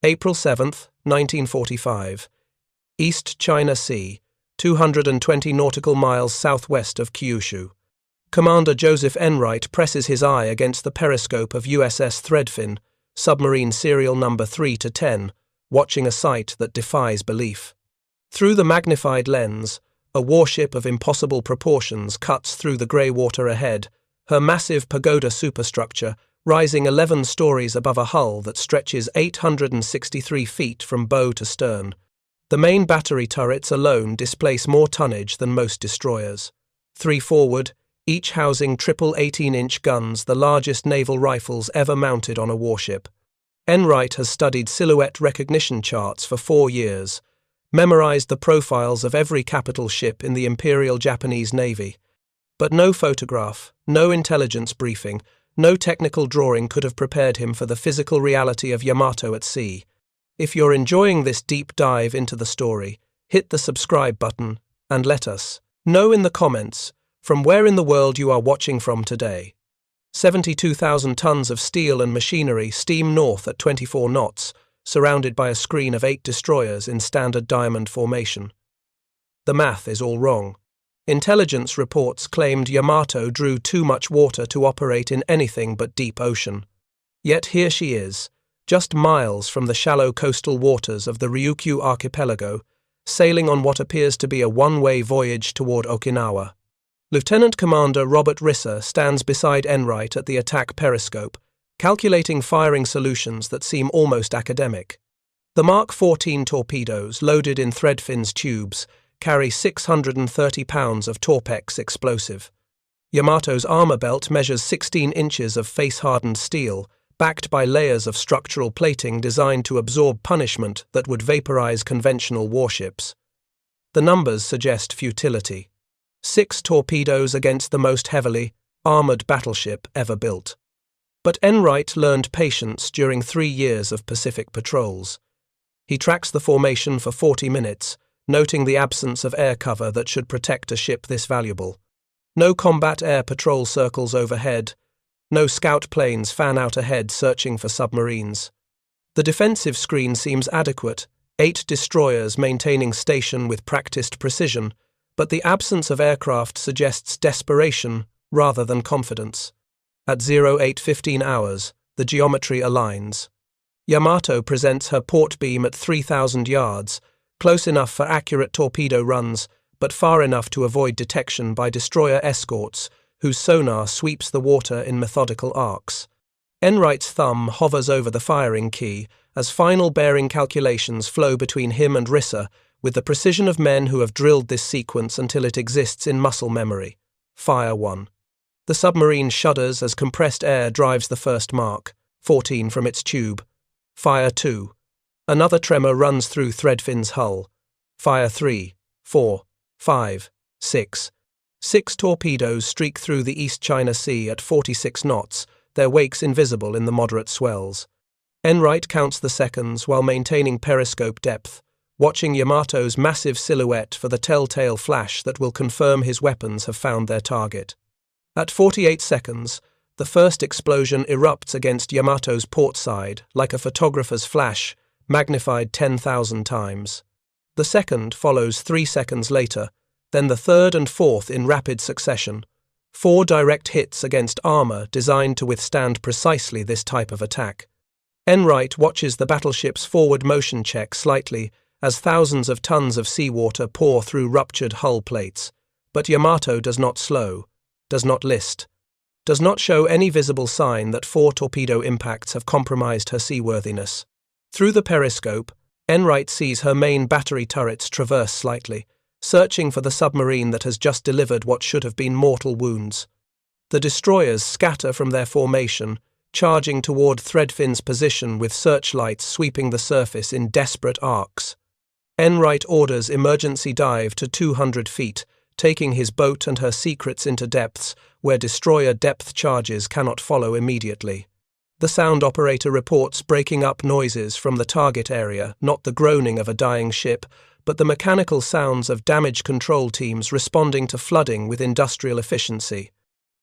April 7th, 1945. East China Sea, 220 nautical miles southwest of Kyushu. Commander Joseph Enright presses his eye against the periscope of USS Threadfin, submarine serial number 3 to 10, watching a sight that defies belief. Through the magnified lens, a warship of impossible proportions cuts through the grey water ahead, her massive pagoda superstructure rising 11 stories above a hull that stretches 863 feet from bow to stern. The main battery turrets alone displace more tonnage than most destroyers. 3 forward, each housing triple 18-inch guns, the largest naval rifles ever mounted on a warship. Enright has studied silhouette recognition charts for 4 years, memorized the profiles of every capital ship in the Imperial Japanese Navy. But no photograph, no intelligence briefing, no technical drawing could have prepared him for the physical reality of Yamato at sea. If you're enjoying this deep dive into the story, hit the subscribe button and let us know in the comments from where in the world you are watching from today. 72,000 tons of steel and machinery steam north at 24 knots, surrounded by a screen of 8 destroyers in standard diamond formation. The math is all wrong. Intelligence reports claimed Yamato drew too much water to operate in anything but deep ocean. Yet here she is, just miles from the shallow coastal waters of the Ryukyu archipelago, sailing on what appears to be a one-way voyage toward Okinawa. Lieutenant Commander Robert Risser stands beside Enright at the attack periscope, calculating firing solutions that seem almost academic. The Mark 14 torpedoes, loaded in Threadfin's tubes, carry 630 pounds of Torpex explosive. Yamato's armor belt measures 16 inches of face-hardened steel, backed by layers of structural plating designed to absorb punishment that would vaporize conventional warships. The numbers suggest futility. 6 torpedoes against the most heavily armored battleship ever built. But Enright learned patience during 3 years of Pacific patrols. He tracks the formation for 40 minutes, noting the absence of air cover that should protect a ship this valuable. No combat air patrol circles overhead, no scout planes fan out ahead searching for submarines. The defensive screen seems adequate, 8 destroyers maintaining station with practiced precision, but the absence of aircraft suggests desperation rather than confidence. At 08:15 hours, the geometry aligns. Yamato presents her port beam at 3,000 yards, close enough for accurate torpedo runs, but far enough to avoid detection by destroyer escorts, whose sonar sweeps the water in methodical arcs. Enright's thumb hovers over the firing key as final bearing calculations flow between him and Risser, with the precision of men who have drilled this sequence until it exists in muscle memory. Fire 1. The submarine shudders as compressed air drives the first mark, 14 from its tube. Fire 2. Another tremor runs through Threadfin's hull. Fire 3, 4, 5, 6. 6 torpedoes streak through the East China Sea at 46 knots, their wakes invisible in the moderate swells. Enright counts the seconds while maintaining periscope depth, watching Yamato's massive silhouette for the telltale flash that will confirm his weapons have found their target. At 48 seconds, the first explosion erupts against Yamato's port side like a photographer's flash, magnified 10,000 times. The second follows 3 seconds later, then the third and fourth in rapid succession. 4 direct hits against armor designed to withstand precisely this type of attack. Enright watches the battleship's forward motion check slightly as thousands of tons of seawater pour through ruptured hull plates, but Yamato does not slow, does not list, does not show any visible sign that 4 torpedo impacts have compromised her seaworthiness. Through the periscope, Enright sees her main battery turrets traverse slightly, searching for the submarine that has just delivered what should have been mortal wounds. The destroyers scatter from their formation, charging toward Threadfin's position with searchlights sweeping the surface in desperate arcs. Enright orders emergency dive to 200 feet, taking his boat and her secrets into depths where destroyer depth charges cannot follow immediately. The sound operator reports breaking up noises from the target area, not the groaning of a dying ship, but the mechanical sounds of damage control teams responding to flooding with industrial efficiency.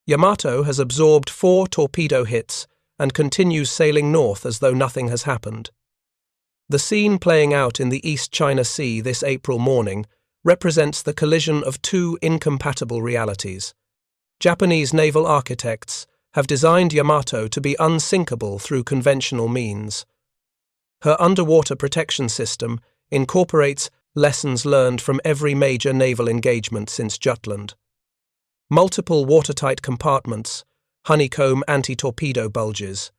Yamato has absorbed 4 torpedo hits and continues sailing north as though nothing has happened. The scene playing out in the East China Sea this April morning represents the collision of two incompatible realities. Japanese naval architects have designed Yamato to be unsinkable through conventional means. Her underwater protection system incorporates lessons learned from every major naval engagement since Jutland. Multiple watertight compartments, honeycomb anti-torpedo bulges,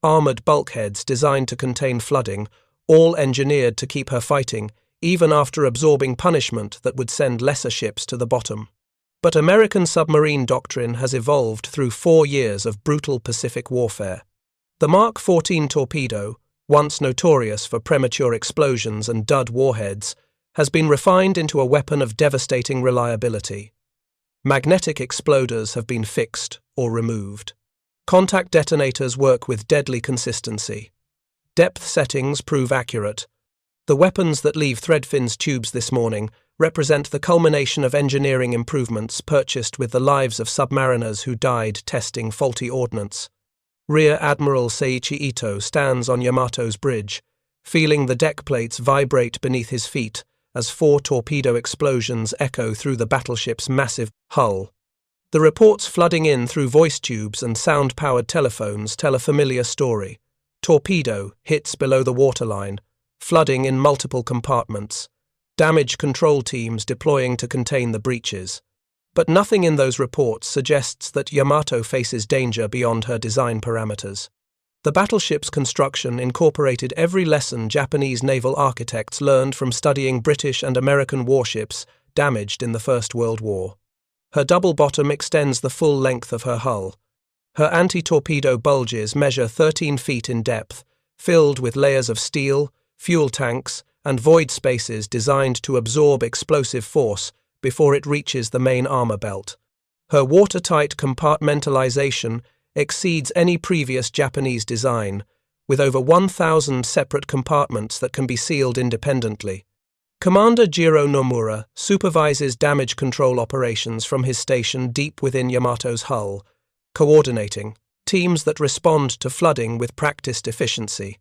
armored bulkheads designed to contain flooding, all engineered to keep her fighting, even after absorbing punishment that would send lesser ships to the bottom. But American submarine doctrine has evolved through 4 years of brutal Pacific warfare. The Mark 14 torpedo, once notorious for premature explosions and dud warheads, has been refined into a weapon of devastating reliability. Magnetic exploders have been fixed or removed. Contact detonators work with deadly consistency. Depth settings prove accurate. The weapons that leave Threadfin's tubes this morning represent the culmination of engineering improvements purchased with the lives of submariners who died testing faulty ordnance. Rear Admiral Seiichi Ito stands on Yamato's bridge, feeling the deck plates vibrate beneath his feet as 4 torpedo explosions echo through the battleship's massive hull. The reports flooding in through voice tubes and sound-powered telephones tell a familiar story. Torpedo hits below the waterline, flooding in multiple compartments, damage control teams deploying to contain the breaches. But nothing in those reports suggests that Yamato faces danger beyond her design parameters. The battleship's construction incorporated every lesson Japanese naval architects learned from studying British and American warships damaged in the First World War. Her double bottom extends the full length of her hull. Her anti-torpedo bulges measure 13 feet in depth, filled with layers of steel, fuel tanks, and void spaces designed to absorb explosive force before it reaches the main armor belt. Her watertight compartmentalization exceeds any previous Japanese design, with over 1,000 separate compartments that can be sealed independently. Commander Jiro Nomura supervises damage control operations from his station deep within Yamato's hull, coordinating teams that respond to flooding with practiced efficiency.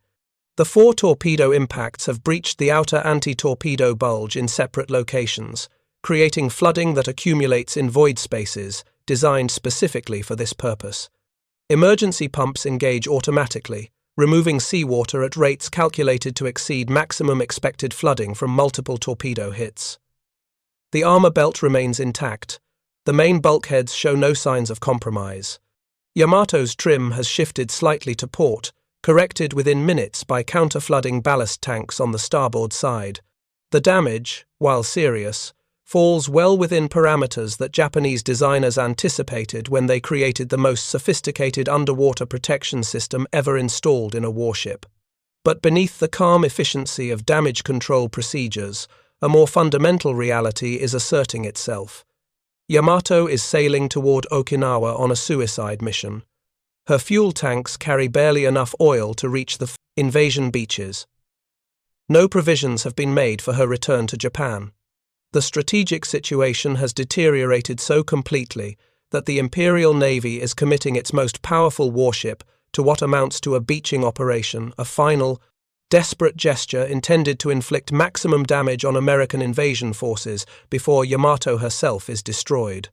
The 4 torpedo impacts have breached the outer anti-torpedo bulge in separate locations, creating flooding that accumulates in void spaces designed specifically for this purpose. Emergency pumps engage automatically, removing seawater at rates calculated to exceed maximum expected flooding from multiple torpedo hits. The armor belt remains intact. The main bulkheads show no signs of compromise. Yamato's trim has shifted slightly to port, corrected within minutes by counter-flooding ballast tanks on the starboard side. The damage, while serious, falls well within parameters that Japanese designers anticipated when they created the most sophisticated underwater protection system ever installed in a warship. But beneath the calm efficiency of damage control procedures, a more fundamental reality is asserting itself. Yamato is sailing toward Okinawa on a suicide mission. Her fuel tanks carry barely enough oil to reach the invasion beaches. No provisions have been made for her return to Japan. The strategic situation has deteriorated so completely that the Imperial Navy is committing its most powerful warship to what amounts to a beaching operation, a final, desperate gesture intended to inflict maximum damage on American invasion forces before Yamato herself is destroyed.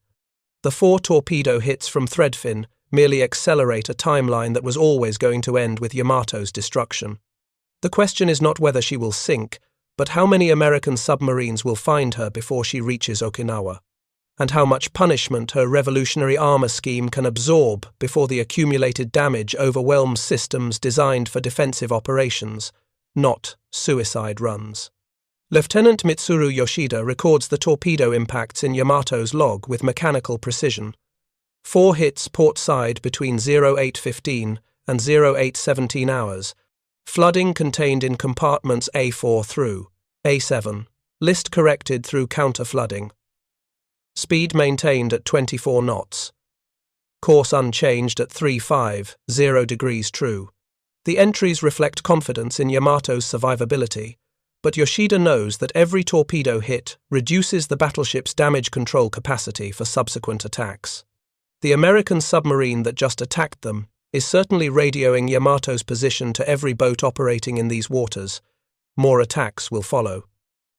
The 4 torpedo hits from Threadfin merely accelerate a timeline that was always going to end with Yamato's destruction. The question is not whether she will sink, but how many American submarines will find her before she reaches Okinawa, and how much punishment her revolutionary armor scheme can absorb before the accumulated damage overwhelms systems designed for defensive operations, not suicide runs. Lieutenant Mitsuru Yoshida records the torpedo impacts in Yamato's log with mechanical precision. 4 hits port side between 08:15 and 08:17 hours. Flooding contained in compartments A4 through A7. List corrected through counter-flooding. Speed maintained at 24 knots. Course unchanged at 350 degrees true. The entries reflect confidence in Yamato's survivability, but Yoshida knows that every torpedo hit reduces the battleship's damage control capacity for subsequent attacks. The American submarine that just attacked them is certainly radioing Yamato's position to every boat operating in these waters, more attacks will follow.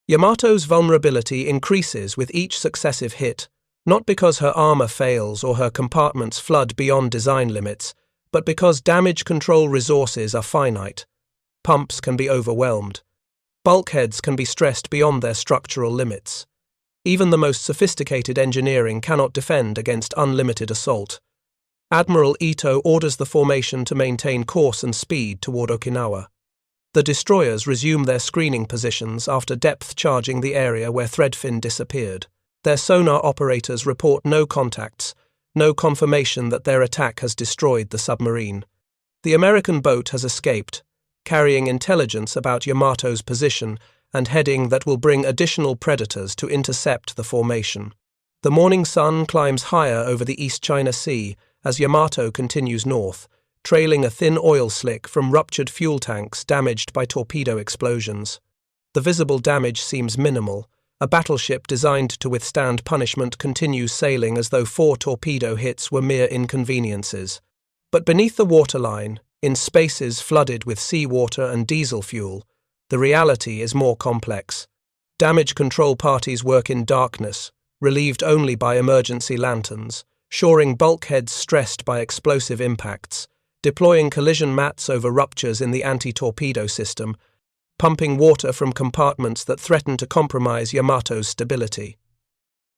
Yamato's vulnerability increases with each successive hit, not because her armor fails or her compartments flood beyond design limits, but because damage control resources are finite. Pumps can be overwhelmed. Bulkheads can be stressed beyond their structural limits. Even the most sophisticated engineering cannot defend against unlimited assault. Admiral Ito orders the formation to maintain course and speed toward Okinawa. The destroyers resume their screening positions after depth charging the area where Threadfin disappeared. Their sonar operators report no contacts, no confirmation that their attack has destroyed the submarine. The American boat has escaped, carrying intelligence about Yamato's position and heading that will bring additional predators to intercept the formation. The morning sun climbs higher over the East China Sea as Yamato continues north, trailing a thin oil slick from ruptured fuel tanks damaged by torpedo explosions. The visible damage seems minimal. A battleship designed to withstand punishment continues sailing as though 4 torpedo hits were mere inconveniences. But beneath the waterline, in spaces flooded with seawater and diesel fuel, the reality is more complex. Damage control parties work in darkness, relieved only by emergency lanterns, shoring bulkheads stressed by explosive impacts, deploying collision mats over ruptures in the anti-torpedo system, pumping water from compartments that threaten to compromise Yamato's stability.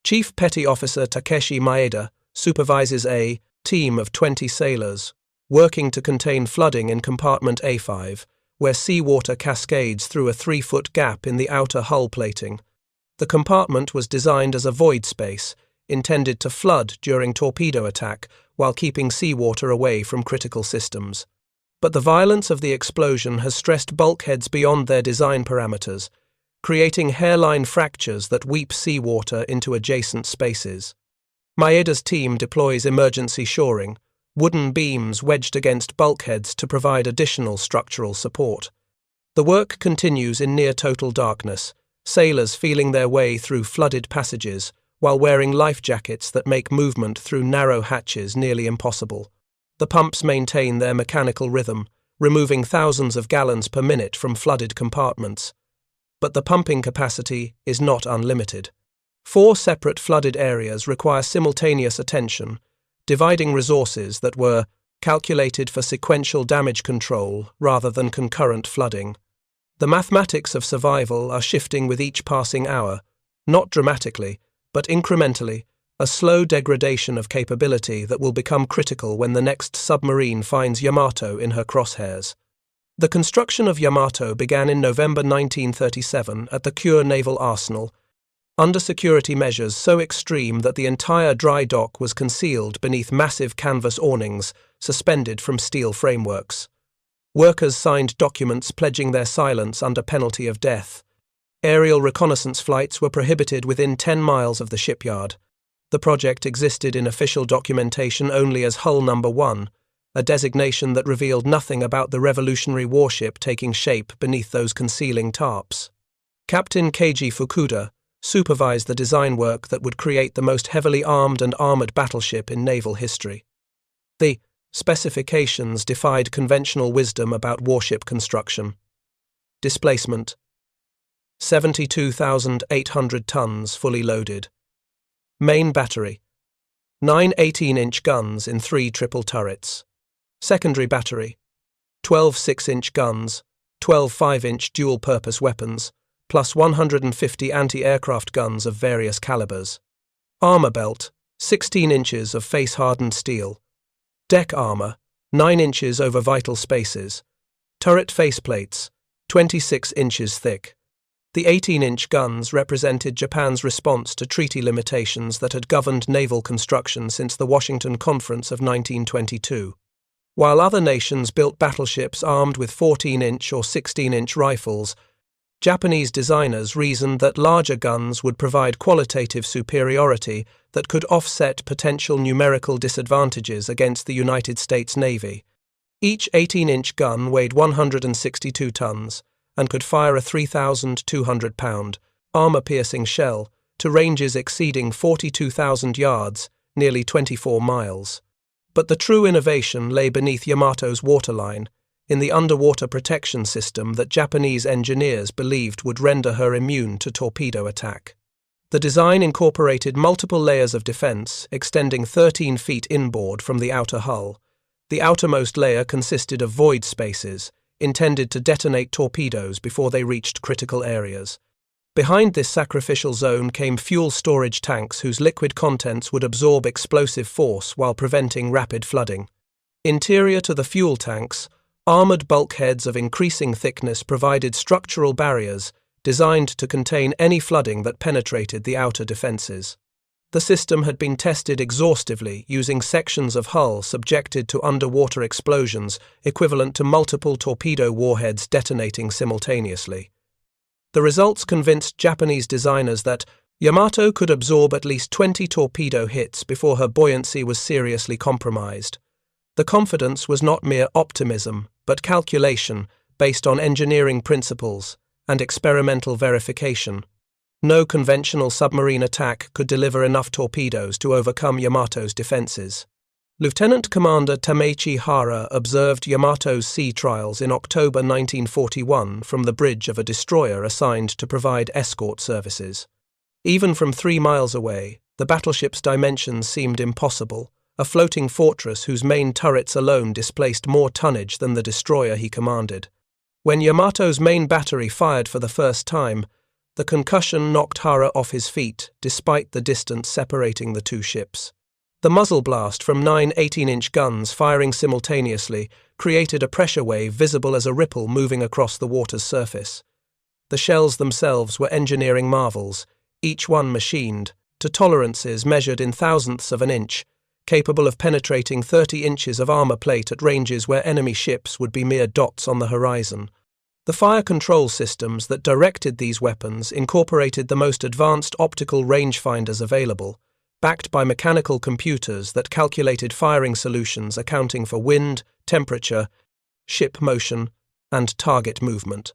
Chief Petty Officer Takeshi Maeda supervises a team of 20 sailors, working to contain flooding in compartment A5, where seawater cascades through a 3-foot gap in the outer hull plating. The compartment was designed as a void space, intended to flood during torpedo attack while keeping seawater away from critical systems. But the violence of the explosion has stressed bulkheads beyond their design parameters, creating hairline fractures that weep seawater into adjacent spaces. Maeda's team deploys emergency shoring, wooden beams wedged against bulkheads to provide additional structural support. The work continues in near-total darkness, sailors feeling their way through flooded passages while wearing life jackets that make movement through narrow hatches nearly impossible. The pumps maintain their mechanical rhythm, removing thousands of gallons per minute from flooded compartments. But the pumping capacity is not unlimited. 4 separate flooded areas require simultaneous attention, dividing resources that were calculated for sequential damage control rather than concurrent flooding. The mathematics of survival are shifting with each passing hour, not dramatically, but incrementally, a slow degradation of capability that will become critical when the next submarine finds Yamato in her crosshairs. The construction of Yamato began in November 1937 at the Kure Naval Arsenal, under security measures so extreme that the entire dry dock was concealed beneath massive canvas awnings suspended from steel frameworks. Workers signed documents pledging their silence under penalty of death. Aerial reconnaissance flights were prohibited within 10 miles of the shipyard. The project existed in official documentation only as Hull No. 1, a designation that revealed nothing about the revolutionary warship taking shape beneath those concealing tarps. Captain Keiji Fukuda supervised the design work that would create the most heavily armed and armored battleship in naval history. The specifications defied conventional wisdom about warship construction. Displacement: 72,800 tons fully loaded. Main battery: 9 18-inch guns in 3 triple turrets. Secondary battery: 12 6-inch guns, 12 5-inch dual-purpose weapons, plus 150 anti-aircraft guns of various calibers. Armor belt: 16 inches of face-hardened steel. Deck armor: 9 inches over vital spaces. Turret faceplates: 26 inches thick. The 18-inch guns represented Japan's response to treaty limitations that had governed naval construction since the Washington Conference of 1922. While other nations built battleships armed with 14-inch or 16-inch rifles, Japanese designers reasoned that larger guns would provide qualitative superiority that could offset potential numerical disadvantages against the United States Navy. Each 18-inch gun weighed 162 tons, and could fire a 3,200-pound, armor-piercing shell to ranges exceeding 42,000 yards, nearly 24 miles. But the true innovation lay beneath Yamato's waterline, in the underwater protection system that Japanese engineers believed would render her immune to torpedo attack. The design incorporated multiple layers of defense, extending 13 feet inboard from the outer hull. The outermost layer consisted of void spaces, intended to detonate torpedoes before they reached critical areas. Behind this sacrificial zone came fuel storage tanks whose liquid contents would absorb explosive force while preventing rapid flooding. Interior to the fuel tanks, armored bulkheads of increasing thickness provided structural barriers designed to contain any flooding that penetrated the outer defenses. The system had been tested exhaustively using sections of hull subjected to underwater explosions equivalent to multiple torpedo warheads detonating simultaneously. The results convinced Japanese designers that Yamato could absorb at least 20 torpedo hits before her buoyancy was seriously compromised. The confidence was not mere optimism, but calculation based on engineering principles and experimental verification. No conventional submarine attack could deliver enough torpedoes to overcome Yamato's defenses. Lieutenant Commander Tameichi Hara observed Yamato's sea trials in October 1941 from the bridge of a destroyer assigned to provide escort services. Even from 3 miles away, the battleship's dimensions seemed impossible, a floating fortress whose main turrets alone displaced more tonnage than the destroyer he commanded. When Yamato's main battery fired for the first time, the concussion knocked Hara off his feet, despite the distance separating the two ships. The muzzle blast from 9 18-inch guns firing simultaneously created a pressure wave visible as a ripple moving across the water's surface. The shells themselves were engineering marvels, each one machined to tolerances measured in thousandths of an inch, capable of penetrating 30 inches of armor plate at ranges where enemy ships would be mere dots on the horizon. The fire control systems that directed these weapons incorporated the most advanced optical rangefinders available, backed by mechanical computers that calculated firing solutions accounting for wind, temperature, ship motion, and target movement.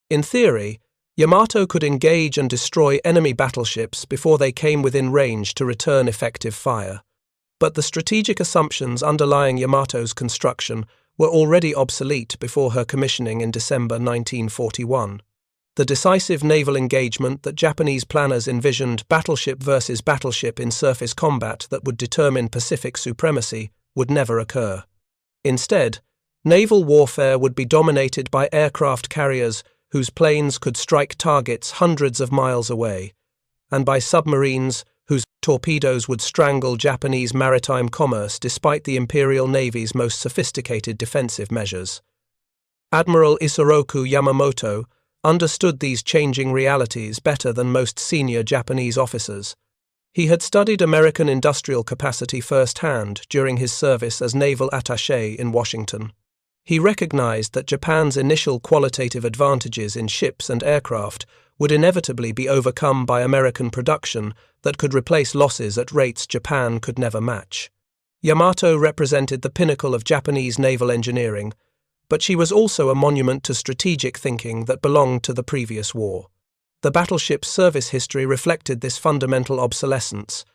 In theory, Yamato could engage and destroy enemy battleships before they came within range to return effective fire. But the strategic assumptions underlying Yamato's construction were already obsolete before her commissioning in December 1941. The decisive naval engagement that Japanese planners envisioned, battleship versus battleship in surface combat that would determine Pacific supremacy, would never occur. Instead, naval warfare would be dominated by aircraft carriers whose planes could strike targets hundreds of miles away, and by submarines whose torpedoes would strangle Japanese maritime commerce despite the Imperial Navy's most sophisticated defensive measures. Admiral Isoroku Yamamoto understood these changing realities better than most senior Japanese officers. He had studied American industrial capacity firsthand during his service as naval attaché in Washington. He recognized that Japan's initial qualitative advantages in ships and aircraft would inevitably be overcome by American production that could replace losses at rates Japan could never match. Yamato represented the pinnacle of Japanese naval engineering, but she was also a monument to strategic thinking that belonged to the previous war. The battleship's service history reflected this fundamental obsolescence.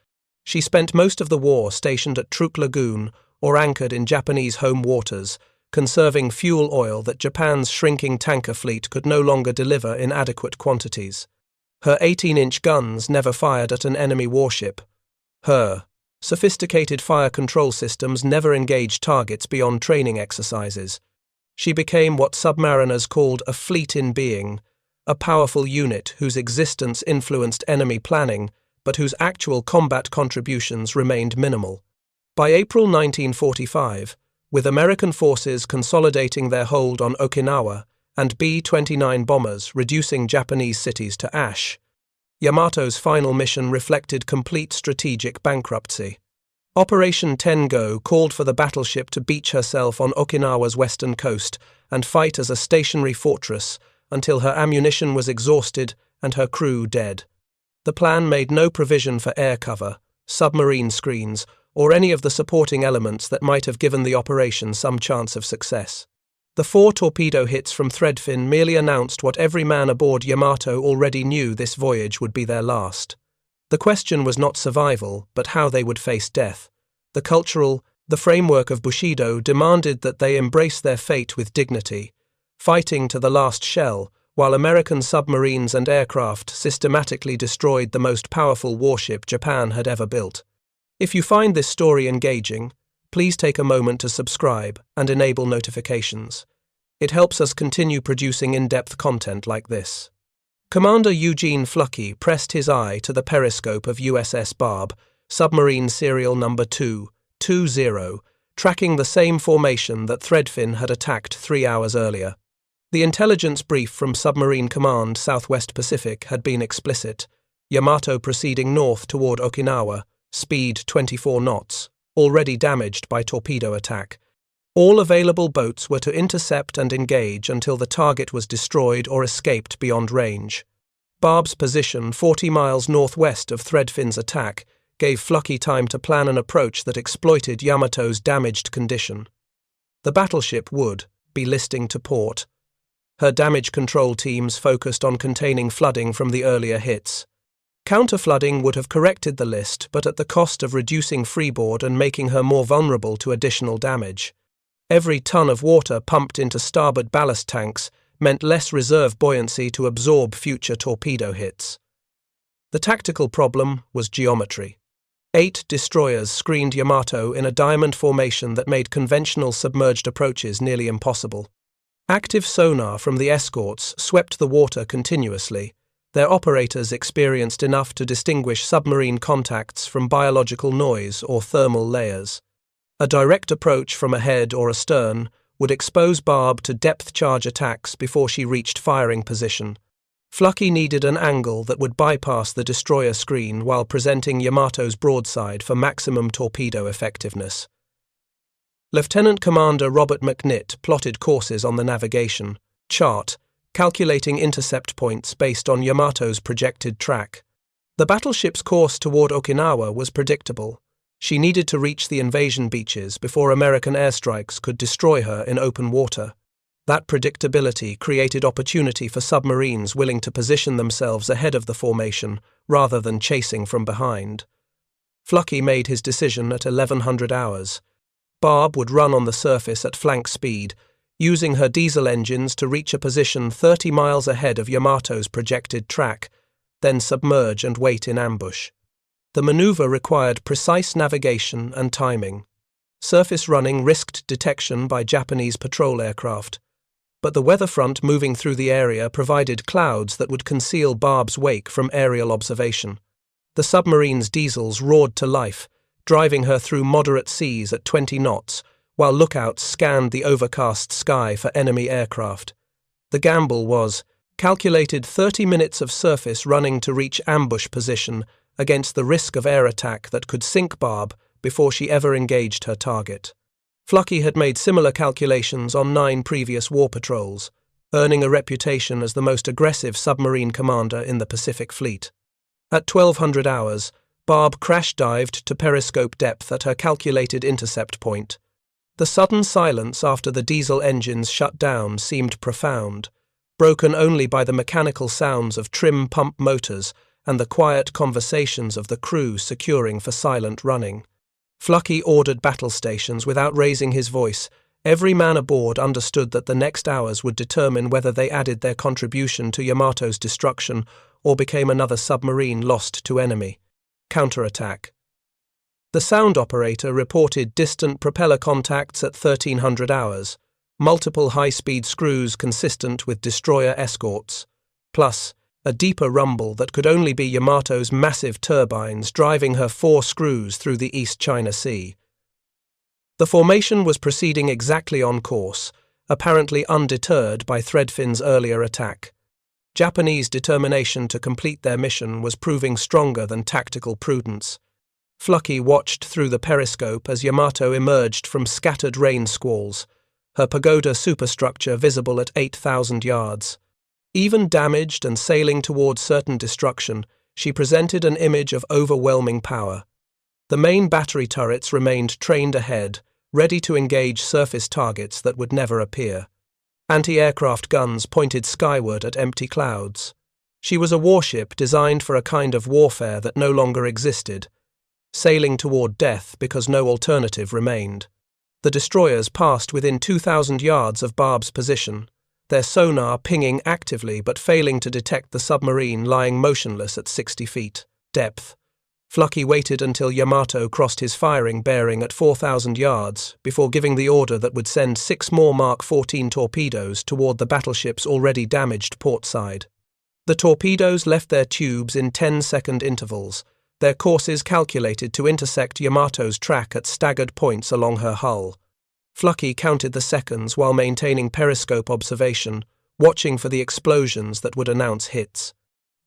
She spent most of the war stationed at Truk Lagoon or anchored in Japanese home waters, conserving fuel oil that Japan's shrinking tanker fleet could no longer deliver in adequate quantities. Her 18-inch guns never fired at an enemy warship. Her sophisticated fire control systems never engaged targets beyond training exercises. She became what submariners called a fleet in being, a powerful unit whose existence influenced enemy planning, but whose actual combat contributions remained minimal. By April 1945, with American forces consolidating their hold on Okinawa and B-29 bombers reducing Japanese cities to ash, Yamato's final mission reflected complete strategic bankruptcy. Operation Tengo called for the battleship to beach herself on Okinawa's western coast and fight as a stationary fortress until her ammunition was exhausted and her crew dead. The plan made no provision for air cover, submarine screens, or any of the supporting elements that might have given the operation some chance of success. The 4 torpedo hits from Threadfin merely announced what every man aboard Yamato already knew: this voyage would be their last. The question was not survival, but how they would face death. The cultural, The framework of Bushido demanded that they embrace their fate with dignity, fighting to the last shell, while American submarines and aircraft systematically destroyed the most powerful warship Japan had ever built. If you find this story engaging, please take a moment to subscribe and enable notifications. It helps us continue producing in-depth content like this. Commander Eugene Fluckey pressed his eye to the periscope of USS Barb, submarine serial number 220, tracking the same formation that Threadfin had attacked 3 hours earlier. The intelligence brief from Submarine Command Southwest Pacific had been explicit: Yamato proceeding north toward Okinawa, speed 24 knots, already damaged by torpedo attack. All available boats were to intercept and engage until the target was destroyed or escaped beyond range. Barb's position 40 miles northwest of Threadfin's attack gave Fluckey time to plan an approach that exploited Yamato's damaged condition. The battleship would be listing to port. Her damage control teams focused on containing flooding from the earlier hits. Counter-flooding would have corrected the list, but at the cost of reducing freeboard and making her more vulnerable to additional damage. Every ton of water pumped into starboard ballast tanks meant less reserve buoyancy to absorb future torpedo hits. The tactical problem was geometry. 8 destroyers screened Yamato in a diamond formation that made conventional submerged approaches nearly impossible. Active sonar from the escorts swept the water continuously. Their operators experienced enough to distinguish submarine contacts from biological noise or thermal layers. A direct approach from ahead or astern would expose Barb to depth charge attacks before she reached firing position. Fluckey needed an angle that would bypass the destroyer screen while presenting Yamato's broadside for maximum torpedo effectiveness. Lieutenant Commander Robert McNitt plotted courses on the navigation chart, calculating intercept points based on Yamato's projected track. The battleship's course toward Okinawa was predictable. She needed to reach the invasion beaches before American airstrikes could destroy her in open water. That predictability created opportunity for submarines willing to position themselves ahead of the formation rather than chasing from behind. Fluckey made his decision at 1100 hours. Barb would run on the surface at flank speed, using her diesel engines to reach a position 30 miles ahead of Yamato's projected track, then submerge and wait in ambush. The maneuver required precise navigation and timing. Surface running risked detection by Japanese patrol aircraft, but the weather front moving through the area provided clouds that would conceal Barb's wake from aerial observation. The submarine's diesels roared to life, driving her through moderate seas at 20 knots, while lookouts scanned the overcast sky for enemy aircraft. The gamble was calculated 30 minutes of surface running to reach ambush position against the risk of air attack that could sink Barb before she ever engaged her target. Fluckey had made similar calculations on 9 previous war patrols, earning a reputation as the most aggressive submarine commander in the Pacific Fleet. At 1200 hours, Barb crash-dived to periscope depth at her calculated intercept point. The sudden silence after the diesel engines shut down seemed profound, broken only by the mechanical sounds of trim pump motors and the quiet conversations of the crew securing for silent running. Fluckey ordered battle stations without raising his voice. Every man aboard understood that the next hours would determine whether they added their contribution to Yamato's destruction or became another submarine lost to enemy. Counterattack. The sound operator reported distant propeller contacts at 1300 hours, multiple high-speed screws consistent with destroyer escorts, plus a deeper rumble that could only be Yamato's massive turbines driving her 4 screws through the East China Sea. The formation was proceeding exactly on course, apparently undeterred by Threadfin's earlier attack. Japanese determination to complete their mission was proving stronger than tactical prudence. Fluckey watched through the periscope as Yamato emerged from scattered rain squalls, her pagoda superstructure visible at 8,000 yards. Even damaged and sailing towards certain destruction, she presented an image of overwhelming power. The main battery turrets remained trained ahead, ready to engage surface targets that would never appear. Anti-aircraft guns pointed skyward at empty clouds. She was a warship designed for a kind of warfare that no longer existed. sailing toward death because no alternative remained. The destroyers passed within 2,000 yards of Barb's position, their sonar pinging actively but failing to detect the submarine lying motionless at 60 feet depth. Flucky waited until Yamato crossed his firing bearing at 4,000 yards before giving the order that would send 6 more Mark 14 torpedoes toward the battleship's already damaged port side. The torpedoes left their tubes in 10-second intervals, their courses calculated to intersect Yamato's track at staggered points along her hull. Flucky counted the seconds while maintaining periscope observation, watching for the explosions that would announce hits.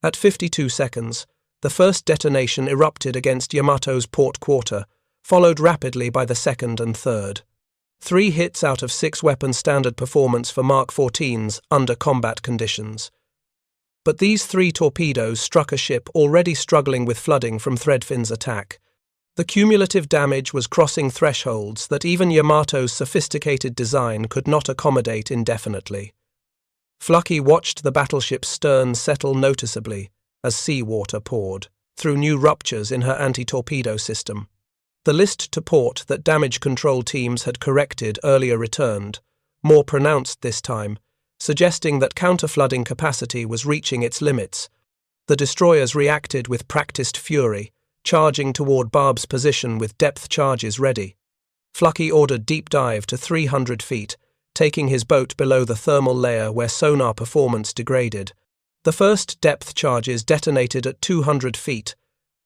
At 52 seconds, the first detonation erupted against Yamato's port quarter, followed rapidly by the second and third. 3 hits out of 6 weapon standard performance for Mark 14s under combat conditions. But these 3 torpedoes struck a ship already struggling with flooding from Threadfin's attack. The cumulative damage was crossing thresholds that even Yamato's sophisticated design could not accommodate indefinitely. Flucky watched the battleship's stern settle noticeably as seawater poured through new ruptures in her anti-torpedo system. The list to port that damage control teams had corrected earlier returned, more pronounced this time, suggesting that counter-flooding capacity was reaching its limits. The destroyers reacted with practiced fury, charging toward Barb's position with depth charges ready. Flucky ordered deep dive to 300 feet, taking his boat below the thermal layer where sonar performance degraded. The first depth charges detonated at 200 feet,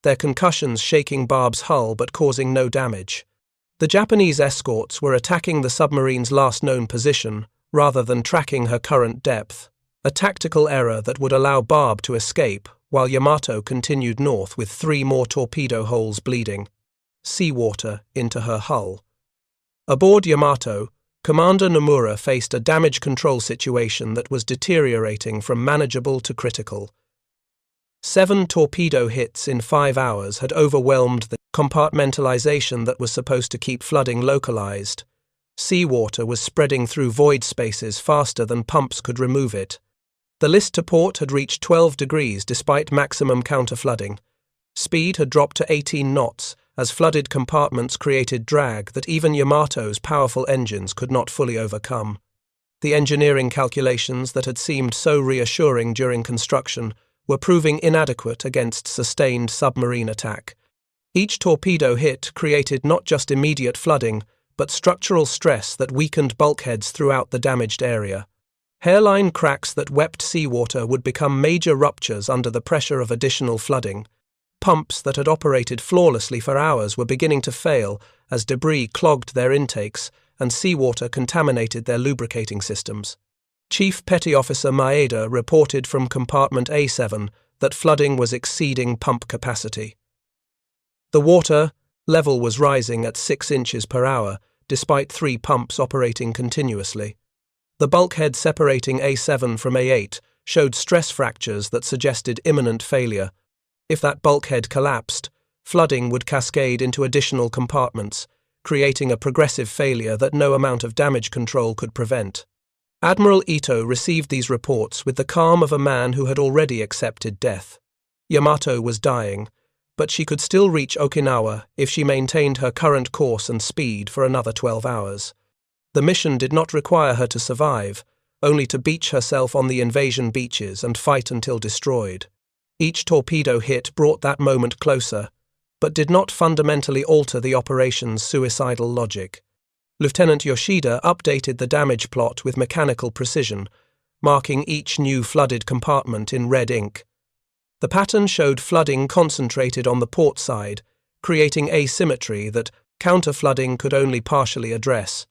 their concussions shaking Barb's hull but causing no damage. The Japanese escorts were attacking the submarine's last known position rather than tracking her current depth, a tactical error that would allow Barb to escape while Yamato continued north with 3 more torpedo holes bleeding seawater into her hull. Aboard Yamato, Commander Nomura faced a damage control situation that was deteriorating from manageable to critical. 7 torpedo hits in 5 hours had overwhelmed the compartmentalization that was supposed to keep flooding localized. Seawater was spreading through void spaces faster than pumps could remove it. The list to port had reached 12 degrees despite maximum counterflooding. Speed had dropped to 18 knots as flooded compartments created drag that even Yamato's powerful engines could not fully overcome. The engineering calculations that had seemed so reassuring during construction were proving inadequate against sustained submarine attack. Each torpedo hit created not just immediate flooding, but structural stress that weakened bulkheads throughout the damaged area. Hairline cracks that wept seawater would become major ruptures under the pressure of additional flooding. Pumps that had operated flawlessly for hours were beginning to fail as debris clogged their intakes and seawater contaminated their lubricating systems. Chief Petty Officer Maeda reported from compartment A7 that flooding was exceeding pump capacity. The water level was rising at 6 inches per hour, despite 3 pumps operating continuously. The bulkhead separating A7 from A8 showed stress fractures that suggested imminent failure. If that bulkhead collapsed, flooding would cascade into additional compartments, creating a progressive failure that no amount of damage control could prevent. Admiral Ito received these reports with the calm of a man who had already accepted death. Yamato was dying, but she could still reach Okinawa if she maintained her current course and speed for another 12 hours. The mission did not require her to survive, only to beach herself on the invasion beaches and fight until destroyed. Each torpedo hit brought that moment closer, but did not fundamentally alter the operation's suicidal logic. Lieutenant Yoshida updated the damage plot with mechanical precision, marking each new flooded compartment in red ink. The pattern showed flooding concentrated on the port side, creating asymmetry that counter-flooding could only partially address.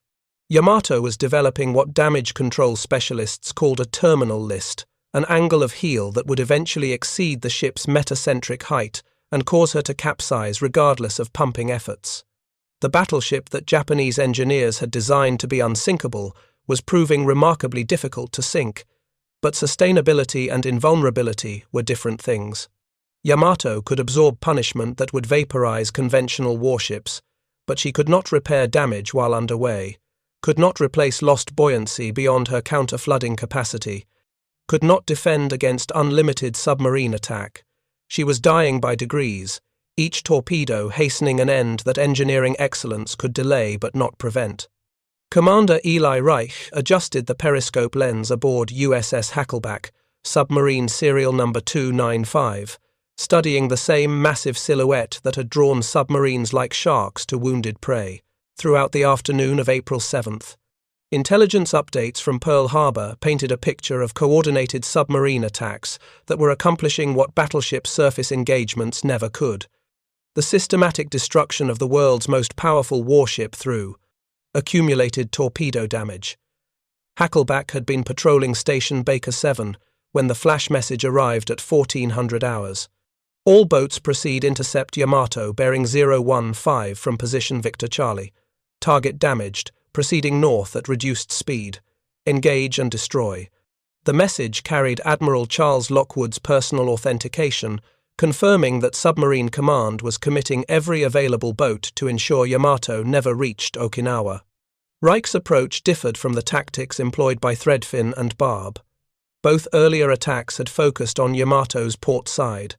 Yamato was developing what damage control specialists called a terminal list, an angle of heel that would eventually exceed the ship's metacentric height and cause her to capsize regardless of pumping efforts. The battleship that Japanese engineers had designed to be unsinkable was proving remarkably difficult to sink, but sustainability and invulnerability were different things. Yamato could absorb punishment that would vaporize conventional warships, but she could not repair damage while underway, could not replace lost buoyancy beyond her counter-flooding capacity, could not defend against unlimited submarine attack. She was dying by degrees, each torpedo hastening an end that engineering excellence could delay but not prevent. Commander Eli Reich adjusted the periscope lens aboard USS Hackleback, submarine serial number 295, studying the same massive silhouette that had drawn submarines like sharks to wounded prey, throughout the afternoon of April 7th. Intelligence updates from Pearl Harbor painted a picture of coordinated submarine attacks that were accomplishing what battleship surface engagements never could. The systematic destruction of the world's most powerful warship through accumulated torpedo damage. Hackleback had been patrolling Station Baker 7 when the flash message arrived at 1400 hours. All boats proceed intercept Yamato bearing 015 from position Victor Charlie. Target damaged, proceeding north at reduced speed. Engage and destroy. The message carried Admiral Charles Lockwood's personal authentication, confirming that Submarine Command was committing every available boat to ensure Yamato never reached Okinawa. Reich's approach differed from the tactics employed by Threadfin and Barb. Both earlier attacks had focused on Yamato's port side,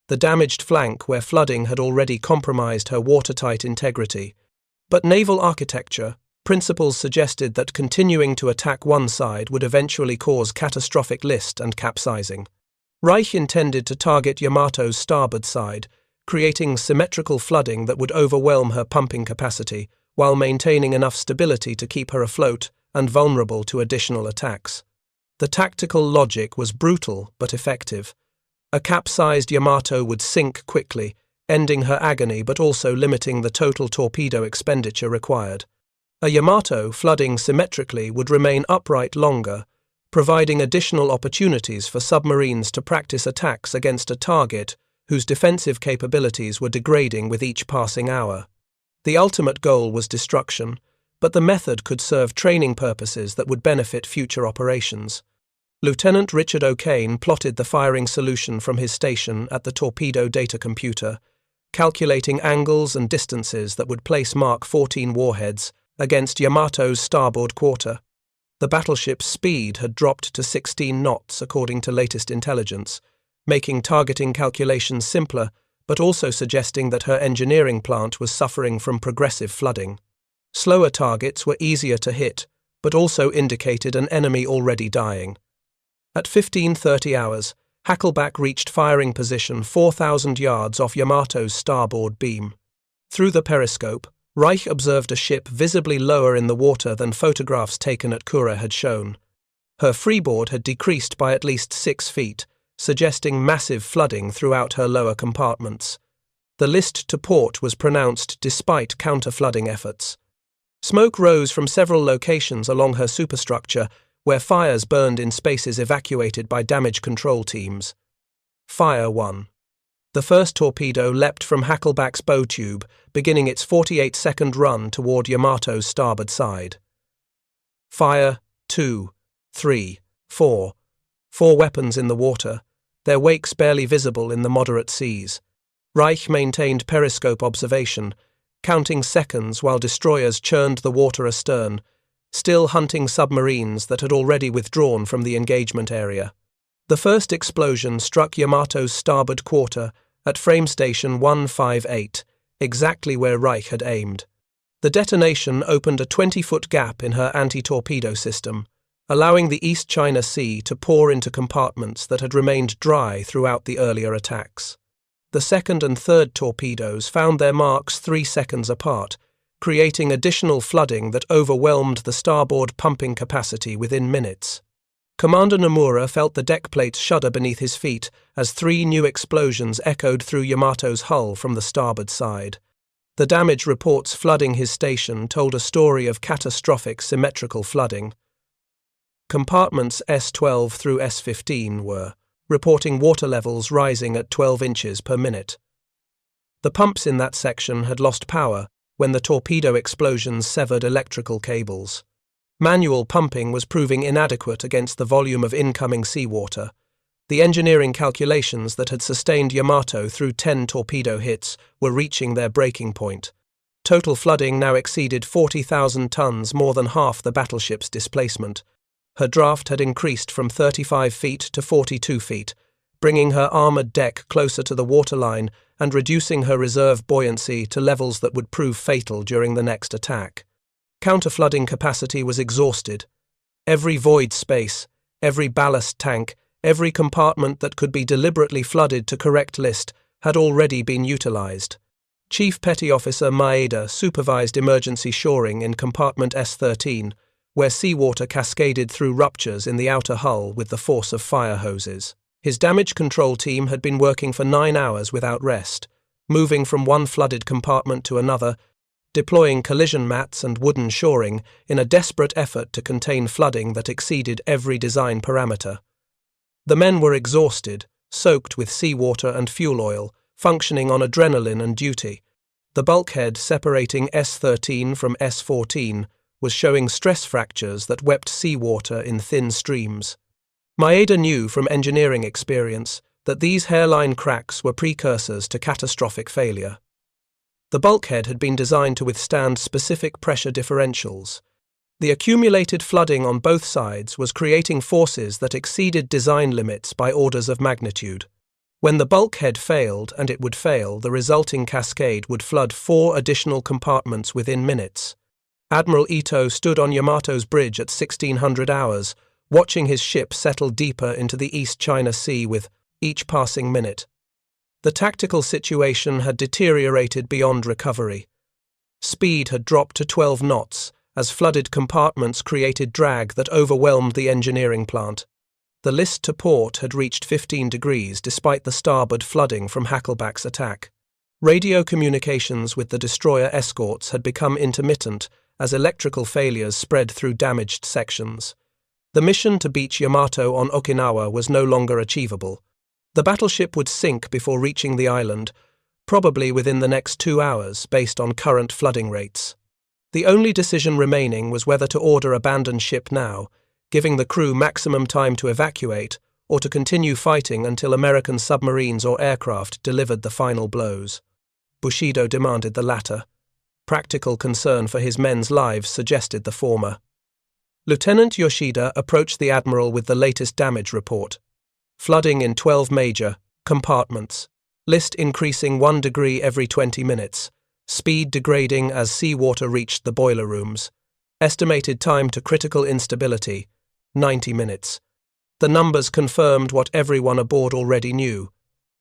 the damaged flank where flooding had already compromised her watertight integrity. But naval architecture principles suggested that continuing to attack one side would eventually cause catastrophic list and capsizing. Reich intended to target Yamato's starboard side, creating symmetrical flooding that would overwhelm her pumping capacity, while maintaining enough stability to keep her afloat and vulnerable to additional attacks. The tactical logic was brutal but effective. A capsized Yamato would sink quickly, ending her agony but also limiting the total torpedo expenditure required. A Yamato flooding symmetrically would remain upright longer, providing additional opportunities for submarines to practice attacks against a target whose defensive capabilities were degrading with each passing hour. The ultimate goal was destruction, but the method could serve training purposes that would benefit future operations. Lieutenant Richard O'Kane plotted the firing solution from his station at the torpedo data computer, calculating angles and distances that would place Mark 14 warheads against Yamato's starboard quarter. The battleship's speed had dropped to 16 knots according to latest intelligence, making targeting calculations simpler, but also suggesting that her engineering plant was suffering from progressive flooding. Slower targets were easier to hit, but also indicated an enemy already dying. At 15:30 hours, Hackleback reached firing position 4,000 yards off Yamato's starboard beam. Through the periscope, Reich observed a ship visibly lower in the water than photographs taken at Kura had shown. Her freeboard had decreased by at least 6 feet, suggesting massive flooding throughout her lower compartments. The list to port was pronounced despite counter-flooding efforts. Smoke rose from several locations along her superstructure, where fires burned in spaces evacuated by damage control teams. Fire 1. The first torpedo leapt from Hackleback's bow tube, beginning its 48-second run toward Yamato's starboard side. Fire 2, 3, 4. 4 weapons in the water, their wakes barely visible in the moderate seas. Reich maintained periscope observation, counting seconds while destroyers churned the water astern, still hunting submarines that had already withdrawn from the engagement area. The first explosion struck Yamato's starboard quarter at frame station 158, exactly where Reich had aimed. The detonation opened a 20-foot gap in her anti-torpedo system, allowing the East China Sea to pour into compartments that had remained dry throughout the earlier attacks. The second and third torpedoes found their marks 3 seconds apart, creating additional flooding that overwhelmed the starboard pumping capacity within minutes. Commander Nomura felt the deck plates shudder beneath his feet as 3 new explosions echoed through Yamato's hull from the starboard side. The damage reports flooding his station told a story of catastrophic symmetrical flooding. Compartments S12 through S15 were reporting water levels rising at 12 inches per minute. The pumps in that section had lost power when the torpedo explosions severed electrical cables. Manual pumping was proving inadequate against the volume of incoming seawater. The engineering calculations that had sustained Yamato through 10 torpedo hits were reaching their breaking point. Total flooding now exceeded 40,000 tons, more than half the battleship's displacement. Her draft had increased from 35 feet to 42 feet, bringing her armoured deck closer to the waterline and reducing her reserve buoyancy to levels that would prove fatal during the next attack. Counterflooding capacity was exhausted. Every void space, every ballast tank, every compartment that could be deliberately flooded to correct list had already been utilised. Chief Petty Officer Maeda supervised emergency shoring in compartment S-13, where seawater cascaded through ruptures in the outer hull with the force of fire hoses. His damage control team had been working for 9 hours without rest, moving from one flooded compartment to another, deploying collision mats and wooden shoring in a desperate effort to contain flooding that exceeded every design parameter. The men were exhausted, soaked with seawater and fuel oil, functioning on adrenaline and duty. The bulkhead separating S-13 from S-14 was showing stress fractures that wept seawater in thin streams. Maeda knew from engineering experience that these hairline cracks were precursors to catastrophic failure. The bulkhead had been designed to withstand specific pressure differentials. The accumulated flooding on both sides was creating forces that exceeded design limits by orders of magnitude. When the bulkhead failed, and it would fail, the resulting cascade would flood 4 additional compartments within minutes. Admiral Ito stood on Yamato's bridge at 1600 hours, watching his ship settle deeper into the East China Sea with each passing minute. The tactical situation had deteriorated beyond recovery. Speed had dropped to 12 knots, as flooded compartments created drag that overwhelmed the engineering plant. The list to port had reached 15 degrees despite the starboard flooding from Hackleback's attack. Radio communications with the destroyer escorts had become intermittent as electrical failures spread through damaged sections. The mission to beach Yamato on Okinawa was no longer achievable. The battleship would sink before reaching the island, probably within the next 2 hours based on current flooding rates. The only decision remaining was whether to order abandon ship now, giving the crew maximum time to evacuate, or to continue fighting until American submarines or aircraft delivered the final blows. Bushido demanded the latter. Practical concern for his men's lives suggested the former. Lieutenant Yoshida approached the admiral with the latest damage report. Flooding in 12 major compartments. List increasing 1 degree every 20 minutes. Speed degrading as seawater reached the boiler rooms. Estimated time to critical instability, 90 minutes. The numbers confirmed what everyone aboard already knew.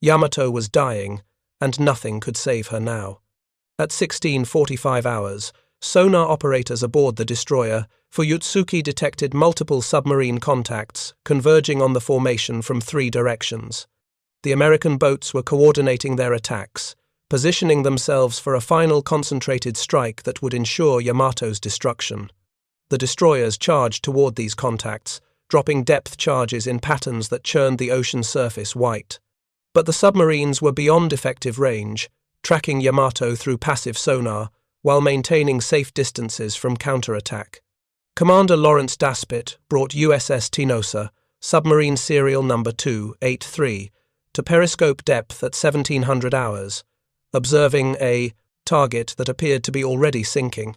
Yamato was dying, and nothing could save her now. At 16:45 hours, sonar operators aboard the destroyer, Fuyutsuki detected multiple submarine contacts converging on the formation from 3 directions. The American boats were coordinating their attacks, positioning themselves for a final concentrated strike that would ensure Yamato's destruction. The destroyers charged toward these contacts, dropping depth charges in patterns that churned the ocean surface white. But the submarines were beyond effective range, tracking Yamato through passive sonar while maintaining safe distances from counterattack. Commander Lawrence Daspit brought USS Tinosa, submarine serial number 283, to periscope depth at 1700 hours, observing a target that appeared to be already sinking.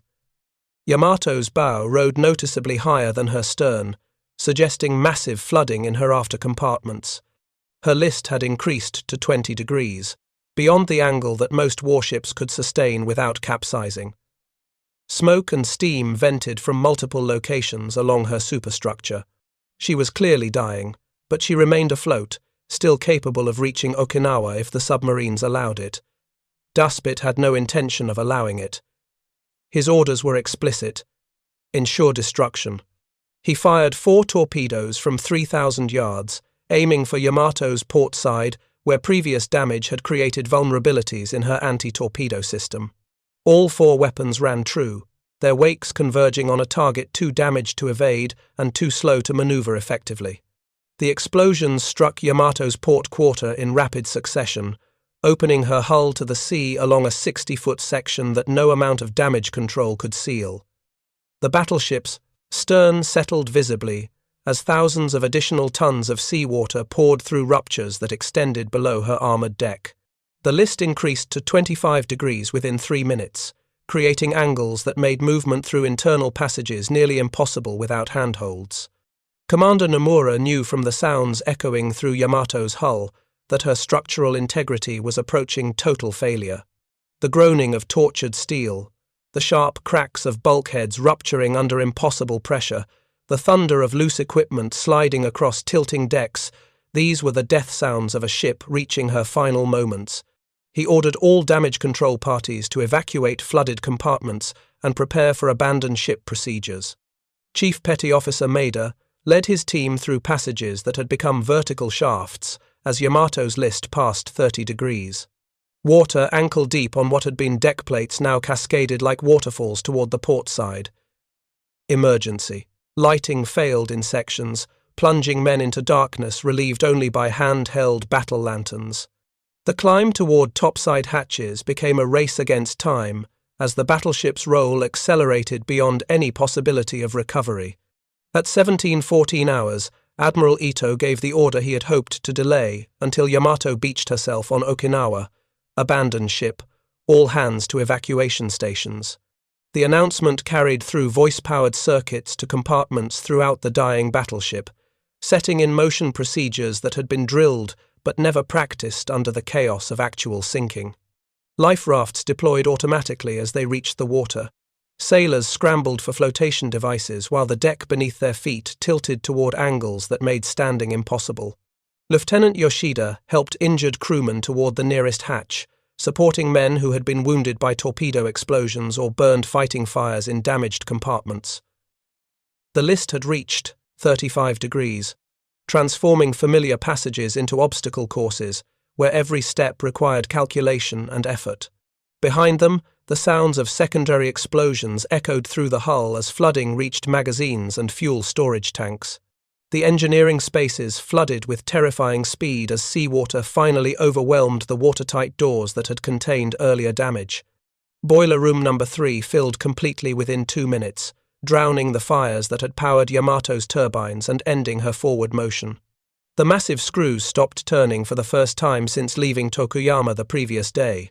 Yamato's bow rode noticeably higher than her stern, suggesting massive flooding in her after compartments. Her list had increased to 20 degrees, beyond the angle that most warships could sustain without capsizing. Smoke and steam vented from multiple locations along her superstructure. She was clearly dying, but she remained afloat, still capable of reaching Okinawa if the submarines allowed it. Daspit had no intention of allowing it. His orders were explicit: ensure destruction. He fired 4 torpedoes from 3,000 yards, aiming for Yamato's port side, where previous damage had created vulnerabilities in her anti-torpedo system. All 4 weapons ran true, their wakes converging on a target too damaged to evade and too slow to maneuver effectively. The explosions struck Yamato's port quarter in rapid succession, opening her hull to the sea along a 60-foot section that no amount of damage control could seal. The battleship's stern settled visibly as thousands of additional tons of seawater poured through ruptures that extended below her armoured deck. The list increased to 25 degrees within 3 minutes, creating angles that made movement through internal passages nearly impossible without handholds. Commander Nomura knew from the sounds echoing through Yamato's hull that her structural integrity was approaching total failure. The groaning of tortured steel, the sharp cracks of bulkheads rupturing under impossible pressure, the thunder of loose equipment sliding across tilting decks, these were the death sounds of a ship reaching her final moments. He ordered all damage control parties to evacuate flooded compartments and prepare for abandoned ship procedures. Chief Petty Officer Maeda led his team through passages that had become vertical shafts as Yamato's list passed 30 degrees. Water ankle-deep on what had been deck plates now cascaded like waterfalls toward the port side. Emergency. Lighting failed in sections, plunging men into darkness relieved only by hand-held battle lanterns. The climb toward topside hatches became a race against time as the battleship's roll accelerated beyond any possibility of recovery. At 17:14 hours, Admiral Ito gave the order he had hoped to delay until Yamato beached herself on Okinawa. Abandon ship, all hands to evacuation stations. The announcement carried through voice-powered circuits to compartments throughout the dying battleship, setting in motion procedures that had been drilled but never practiced under the chaos of actual sinking. Life rafts deployed automatically as they reached the water. Sailors scrambled for flotation devices while the deck beneath their feet tilted toward angles that made standing impossible. Lieutenant Yoshida helped injured crewmen toward the nearest hatch, supporting men who had been wounded by torpedo explosions or burned fighting fires in damaged compartments. The list had reached 35 degrees, transforming familiar passages into obstacle courses where every step required calculation and effort. Behind them, the sounds of secondary explosions echoed through the hull as flooding reached magazines and fuel storage tanks. The engineering spaces flooded with terrifying speed as seawater finally overwhelmed the watertight doors that had contained earlier damage. Boiler room number 3 filled completely within 2 minutes, drowning the fires that had powered Yamato's turbines and ending her forward motion. The massive screws stopped turning for the first time since leaving Tokuyama the previous day.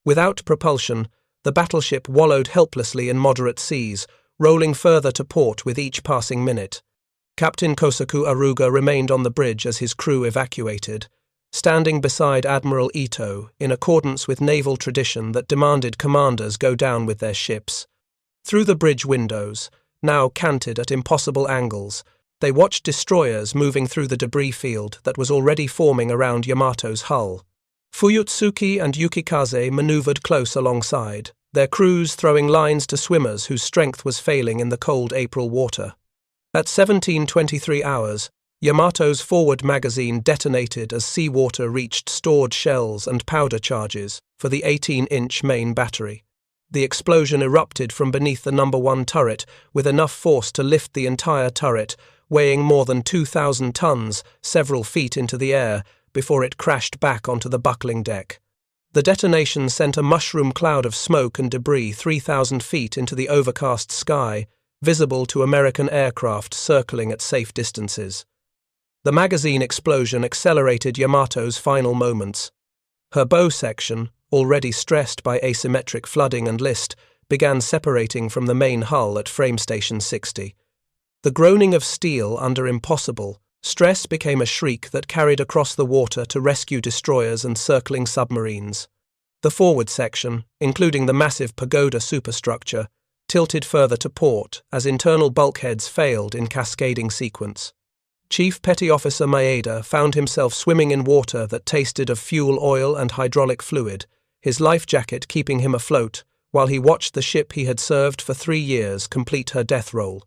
Without propulsion, the battleship wallowed helplessly in moderate seas, rolling further to port with each passing minute. Captain Kosaku Aruga remained on the bridge as his crew evacuated, standing beside Admiral Ito in accordance with naval tradition that demanded commanders go down with their ships. Through the bridge windows, now canted at impossible angles, they watched destroyers moving through the debris field that was already forming around Yamato's hull. Fuyutsuki and Yukikaze maneuvered close alongside, their crews throwing lines to swimmers whose strength was failing in the cold April water. At 17:23 hours, Yamato's forward magazine detonated as seawater reached stored shells and powder charges for the 18-inch main battery. The explosion erupted from beneath the number 1 turret with enough force to lift the entire turret, weighing more than 2,000 tons, several feet into the air, before it crashed back onto the buckling deck. The detonation sent a mushroom cloud of smoke and debris 3,000 feet into the overcast sky, visible to American aircraft circling at safe distances. The magazine explosion accelerated Yamato's final moments. Her bow section, already stressed by asymmetric flooding and list, began separating from the main hull at frame station 60. The groaning of steel under impossible stress became a shriek that carried across the water to rescue destroyers and circling submarines. The forward section, including the massive pagoda superstructure, tilted further to port as internal bulkheads failed in cascading sequence. Chief Petty Officer Maeda found himself swimming in water that tasted of fuel oil and hydraulic fluid, his life jacket keeping him afloat while he watched the ship he had served for 3 years complete her death roll.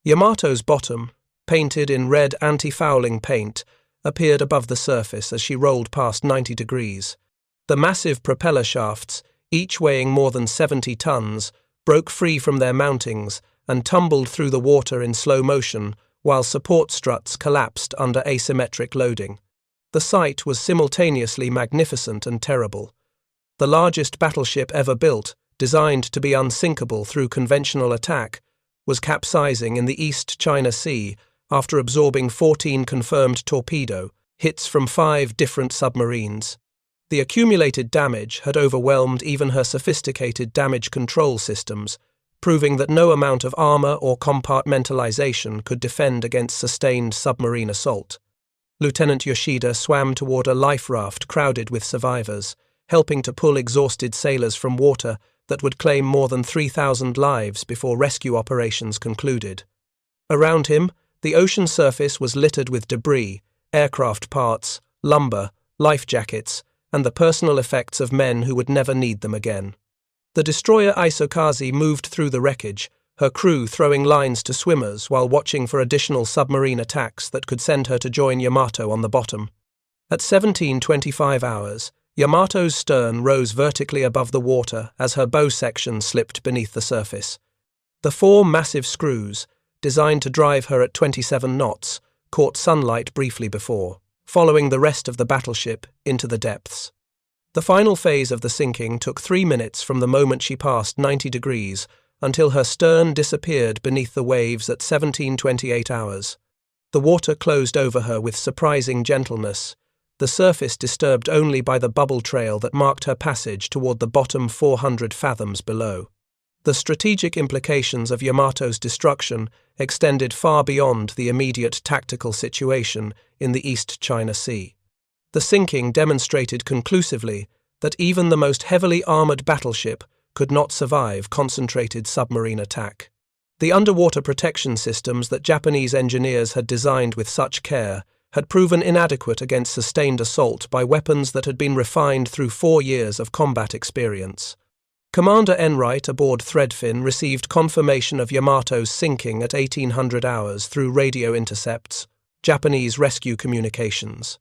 Yamato's bottom, painted in red anti-fouling paint, appeared above the surface as she rolled past 90 degrees. The massive propeller shafts, each weighing more than 70 tons, broke free from their mountings and tumbled through the water in slow motion while support struts collapsed under asymmetric loading. The sight was simultaneously magnificent and terrible. The largest battleship ever built, designed to be unsinkable through conventional attack, was capsizing in the East China Sea after absorbing 14 confirmed torpedo hits from 5 different submarines. The accumulated damage had overwhelmed even her sophisticated damage control systems, proving that no amount of armor or compartmentalization could defend against sustained submarine assault. Lieutenant Yoshida swam toward a life raft crowded with survivors, helping to pull exhausted sailors from water that would claim more than 3,000 lives before rescue operations concluded. Around him, the ocean surface was littered with debris, aircraft parts, lumber, life jackets, and the personal effects of men who would never need them again. The destroyer Isokaze moved through the wreckage, her crew throwing lines to swimmers while watching for additional submarine attacks that could send her to join Yamato on the bottom. At 17:25 hours, Yamato's stern rose vertically above the water as her bow section slipped beneath the surface. The four massive screws, designed to drive her at 27 knots, caught sunlight briefly before, following the rest of the battleship into the depths. The final phase of the sinking took 3 minutes from the moment she passed 90 degrees until her stern disappeared beneath the waves at 17:28 hours. The water closed over her with surprising gentleness, the surface disturbed only by the bubble trail that marked her passage toward the bottom 400 fathoms below. The strategic implications of Yamato's destruction extended far beyond the immediate tactical situation in the East China Sea. The sinking demonstrated conclusively that even the most heavily armored battleship could not survive concentrated submarine attack. The underwater protection systems that Japanese engineers had designed with such care had proven inadequate against sustained assault by weapons that had been refined through 4 years of combat experience. Commander Enright aboard Threadfin received confirmation of Yamato's sinking at 1800 hours through radio intercepts, Japanese rescue communications.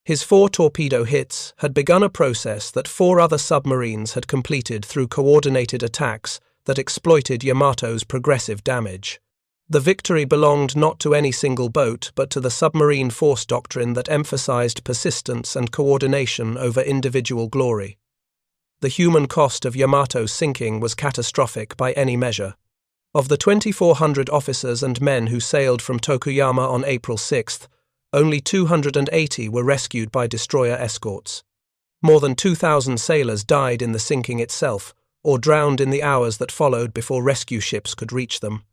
His 4 torpedo hits had begun a process that 4 other submarines had completed through coordinated attacks that exploited Yamato's progressive damage. The victory belonged not to any single boat, but to the submarine force doctrine that emphasized persistence and coordination over individual glory. The human cost of Yamato's sinking was catastrophic by any measure. Of the 2,400 officers and men who sailed from Tokuyama on April 6th, only 280 were rescued by destroyer escorts. More than 2,000 sailors died in the sinking itself, or drowned in the hours that followed before rescue ships could reach them.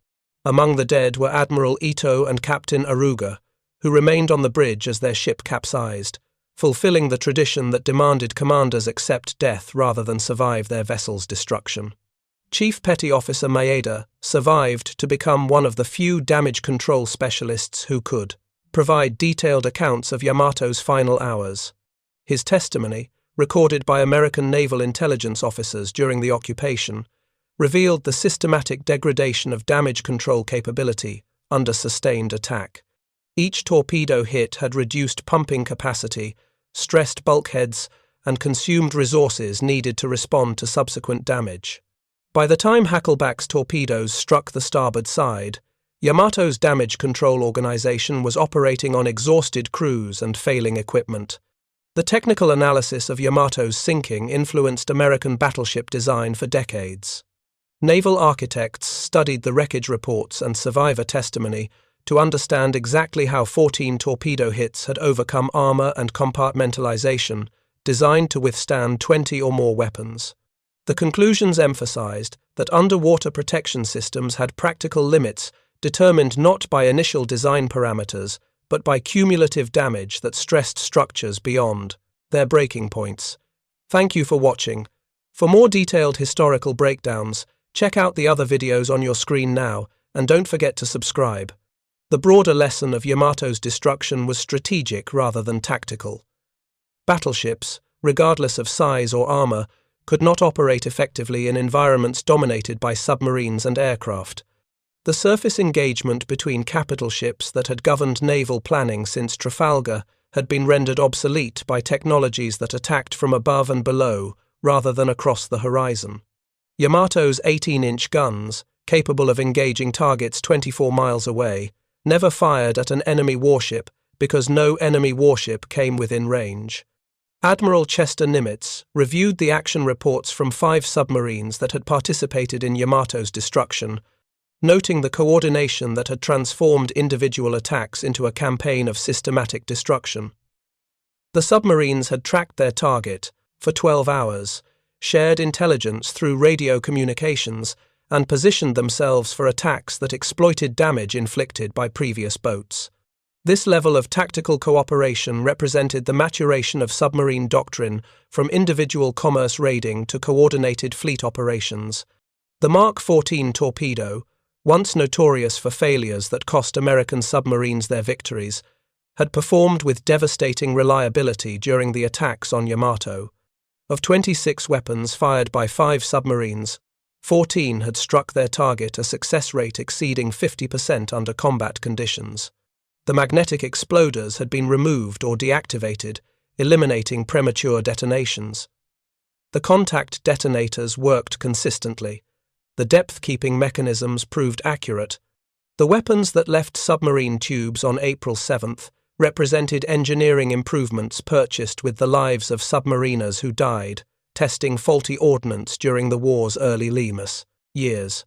Among the dead were Admiral Ito and Captain Aruga, who remained on the bridge as their ship capsized, fulfilling the tradition that demanded commanders accept death rather than survive their vessel's destruction. Chief Petty Officer Maeda survived to become one of the few damage control specialists who could provide detailed accounts of Yamato's final hours. His testimony, recorded by American naval intelligence officers during the occupation, revealed the systematic degradation of damage control capability under sustained attack. Each torpedo hit had reduced pumping capacity, stressed bulkheads, and consumed resources needed to respond to subsequent damage. By the time Hackleback's torpedoes struck the starboard side, Yamato's damage control organization was operating on exhausted crews and failing equipment. The technical analysis of Yamato's sinking influenced American battleship design for decades. Naval architects studied the wreckage reports and survivor testimony to understand exactly how 14 torpedo hits had overcome armor and compartmentalization, designed to withstand 20 or more weapons. The conclusions emphasized that underwater protection systems had practical limits determined not by initial design parameters, but by cumulative damage that stressed structures beyond their breaking points. Thank you for watching. For more detailed historical breakdowns, check out the other videos on your screen now, and don't forget to subscribe. The broader lesson of Yamato's destruction was strategic rather than tactical. Battleships, regardless of size or armor, could not operate effectively in environments dominated by submarines and aircraft. The surface engagement between capital ships that had governed naval planning since Trafalgar had been rendered obsolete by technologies that attacked from above and below rather than across the horizon. Yamato's 18-inch guns, capable of engaging targets 24 miles away, never fired at an enemy warship because no enemy warship came within range. Admiral Chester Nimitz reviewed the action reports from 5 submarines that had participated in Yamato's destruction, noting the coordination that had transformed individual attacks into a campaign of systematic destruction. The submarines had tracked their target for 12 hours, shared intelligence through radio communications, and positioned themselves for attacks that exploited damage inflicted by previous boats. This level of tactical cooperation represented the maturation of submarine doctrine from individual commerce raiding to coordinated fleet operations. The Mark 14 torpedo, once notorious for failures that cost American submarines their victories, had performed with devastating reliability during the attacks on Yamato. Of 26 weapons fired by 5 submarines, 14 had struck their target, a success rate exceeding 50% under combat conditions. The magnetic exploders had been removed or deactivated, eliminating premature detonations. The contact detonators worked consistently. The depth-keeping mechanisms proved accurate. The weapons that left submarine tubes on April 7th represented engineering improvements purchased with the lives of submariners who died, testing faulty ordnance during the war's early years.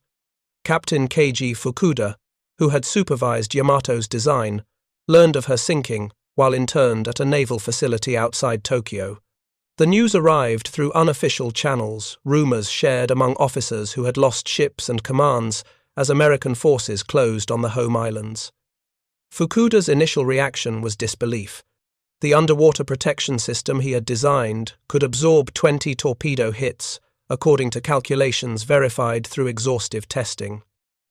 Captain Keiji Fukuda, who had supervised Yamato's design, learned of her sinking while interned at a naval facility outside Tokyo. The news arrived through unofficial channels, rumors shared among officers who had lost ships and commands as American forces closed on the home islands. Fukuda's initial reaction was disbelief. The underwater protection system he had designed could absorb 20 torpedo hits, according to calculations verified through exhaustive testing.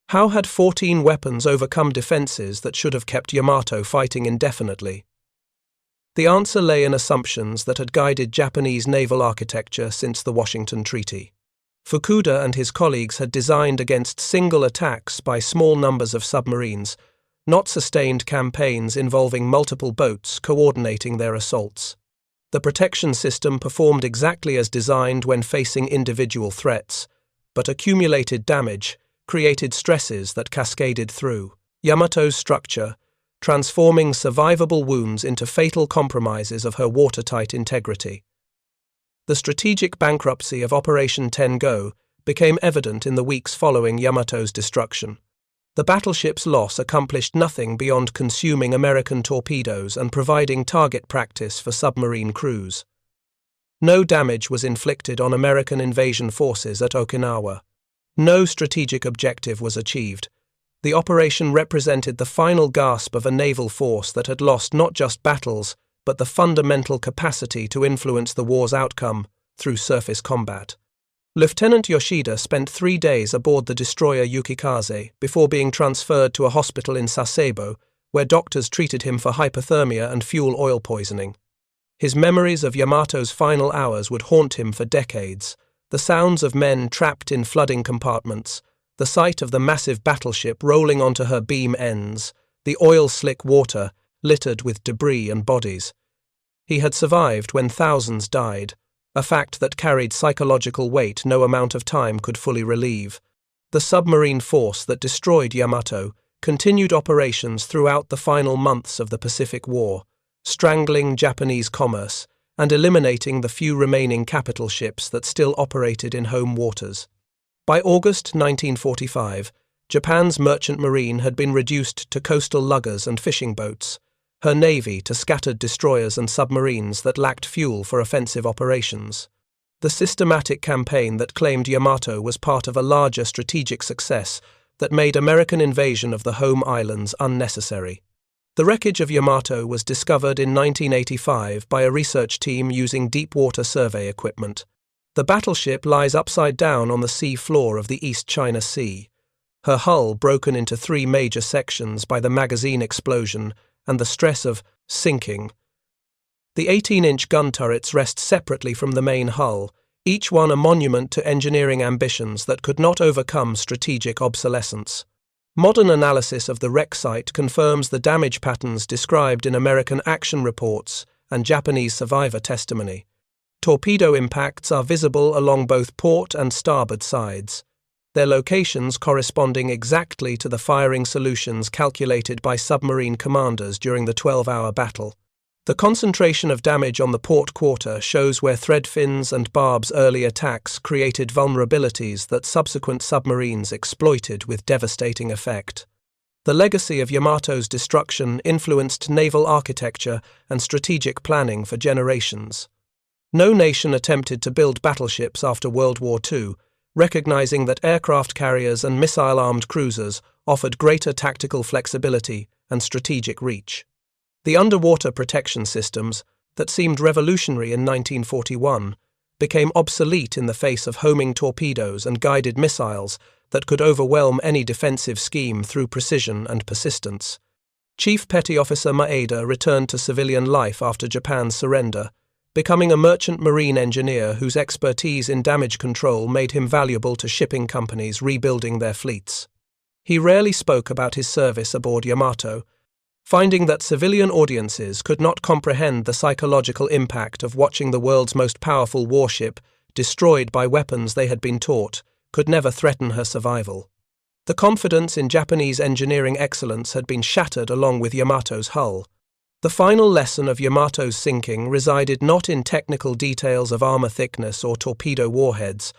How had 14 weapons overcome defenses that should have kept Yamato fighting indefinitely? The answer lay in assumptions that had guided Japanese naval architecture since the Washington Treaty. Fukuda and his colleagues had designed against single attacks by small numbers of submarines, not sustained campaigns involving multiple boats coordinating their assaults. The protection system performed exactly as designed when facing individual threats, but accumulated damage created stresses that cascaded through Yamato's structure, transforming survivable wounds into fatal compromises of her watertight integrity. The strategic bankruptcy of Operation Tengo became evident in the weeks following Yamato's destruction. The battleship's loss accomplished nothing beyond consuming American torpedoes and providing target practice for submarine crews. No damage was inflicted on American invasion forces at Okinawa. No strategic objective was achieved. The operation represented the final gasp of a naval force that had lost not just battles, but the fundamental capacity to influence the war's outcome through surface combat. Lieutenant Yoshida spent 3 days aboard the destroyer Yukikaze before being transferred to a hospital in Sasebo, where doctors treated him for hypothermia and fuel oil poisoning. His memories of Yamato's final hours would haunt him for decades. The sounds of men trapped in flooding compartments, the sight of the massive battleship rolling onto her beam ends, the oil-slick water littered with debris and bodies. He had survived when thousands died, a fact that carried psychological weight no amount of time could fully relieve. The submarine force that destroyed Yamato continued operations throughout the final months of the Pacific War, strangling Japanese commerce and eliminating the few remaining capital ships that still operated in home waters. By August 1945, Japan's merchant marine had been reduced to coastal luggers and fishing boats, her navy to scattered destroyers and submarines that lacked fuel for offensive operations. The systematic campaign that claimed Yamato was part of a larger strategic success that made American invasion of the home islands unnecessary. The wreckage of Yamato was discovered in 1985 by a research team using deep-water survey equipment. The battleship lies upside down on the sea floor of the East China Sea, her hull broken into 3 major sections by the magazine explosion and the stress of sinking. The 18-inch gun turrets rest separately from the main hull, each one a monument to engineering ambitions that could not overcome strategic obsolescence. Modern analysis of the wreck site confirms the damage patterns described in American action reports and Japanese survivor testimony. Torpedo impacts are visible along both port and starboard sides, their locations corresponding exactly to the firing solutions calculated by submarine commanders during the 12-hour battle. The concentration of damage on the port quarter shows where thread fins and Barb's early attacks created vulnerabilities that subsequent submarines exploited with devastating effect. The legacy of Yamato's destruction influenced naval architecture and strategic planning for generations. No nation attempted to build battleships after World War II, recognizing that aircraft carriers and missile-armed cruisers offered greater tactical flexibility and strategic reach. The underwater protection systems, that seemed revolutionary in 1941, became obsolete in the face of homing torpedoes and guided missiles that could overwhelm any defensive scheme through precision and persistence. Chief Petty Officer Maeda returned to civilian life after Japan's surrender, becoming a merchant marine engineer whose expertise in damage control made him valuable to shipping companies rebuilding their fleets. He rarely spoke about his service aboard Yamato, finding that civilian audiences could not comprehend the psychological impact of watching the world's most powerful warship, destroyed by weapons they had been taught, could never threaten her survival. The confidence in Japanese engineering excellence had been shattered along with Yamato's hull. The final lesson of Yamato's sinking resided not in technical details of armor thickness or torpedo warheads,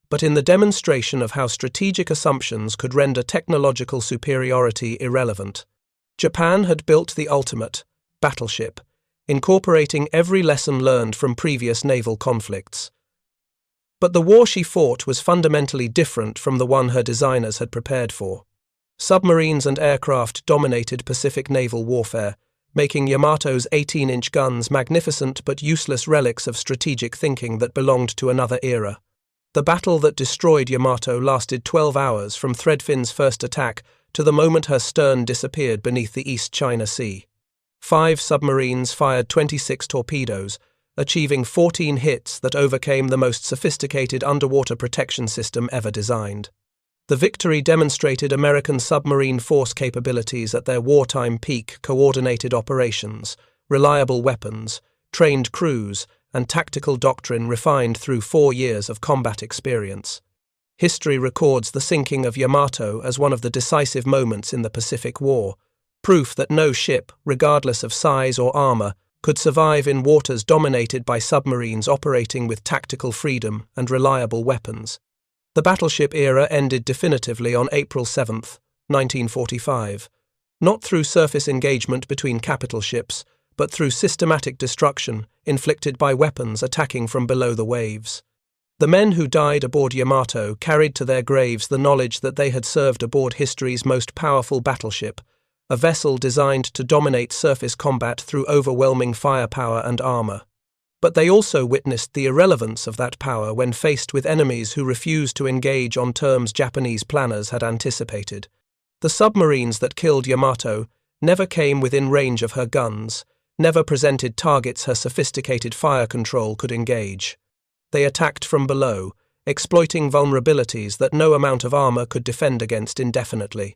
but in the demonstration of how strategic assumptions could render technological superiority irrelevant. Japan had built the ultimate battleship, incorporating every lesson learned from previous naval conflicts. But the war she fought was fundamentally different from the one her designers had prepared for. Submarines and aircraft dominated Pacific naval warfare, making Yamato's 18-inch guns magnificent but useless relics of strategic thinking that belonged to another era. The battle that destroyed Yamato lasted 12 hours from Threadfin's first attack to the moment her stern disappeared beneath the East China Sea. 5 submarines fired 26 torpedoes, achieving 14 hits that overcame the most sophisticated underwater protection system ever designed. The victory demonstrated American submarine force capabilities at their wartime peak: coordinated operations, reliable weapons, trained crews, and tactical doctrine refined through 4 years of combat experience. History records the sinking of Yamato as one of the decisive moments in the Pacific War, proof that no ship, regardless of size or armor, could survive in waters dominated by submarines operating with tactical freedom and reliable weapons. The battleship era ended definitively on April 7, 1945, not through surface engagement between capital ships, but through systematic destruction inflicted by weapons attacking from below the waves. The men who died aboard Yamato carried to their graves the knowledge that they had served aboard history's most powerful battleship, a vessel designed to dominate surface combat through overwhelming firepower and armor. But they also witnessed the irrelevance of that power when faced with enemies who refused to engage on terms Japanese planners had anticipated. The submarines that killed Yamato never came within range of her guns, never presented targets her sophisticated fire control could engage. They attacked from below, exploiting vulnerabilities that no amount of armor could defend against indefinitely.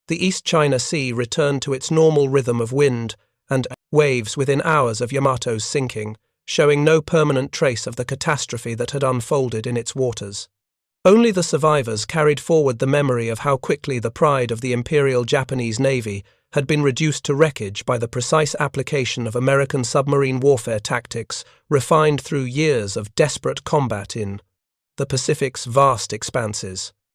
The East China Sea returned to its normal rhythm of wind and waves within hours of Yamato's sinking, showing no permanent trace of the catastrophe that had unfolded in its waters. Only the survivors carried forward the memory of how quickly the pride of the Imperial Japanese Navy had been reduced to wreckage by the precise application of American submarine warfare tactics refined through years of desperate combat in the Pacific's vast expanses.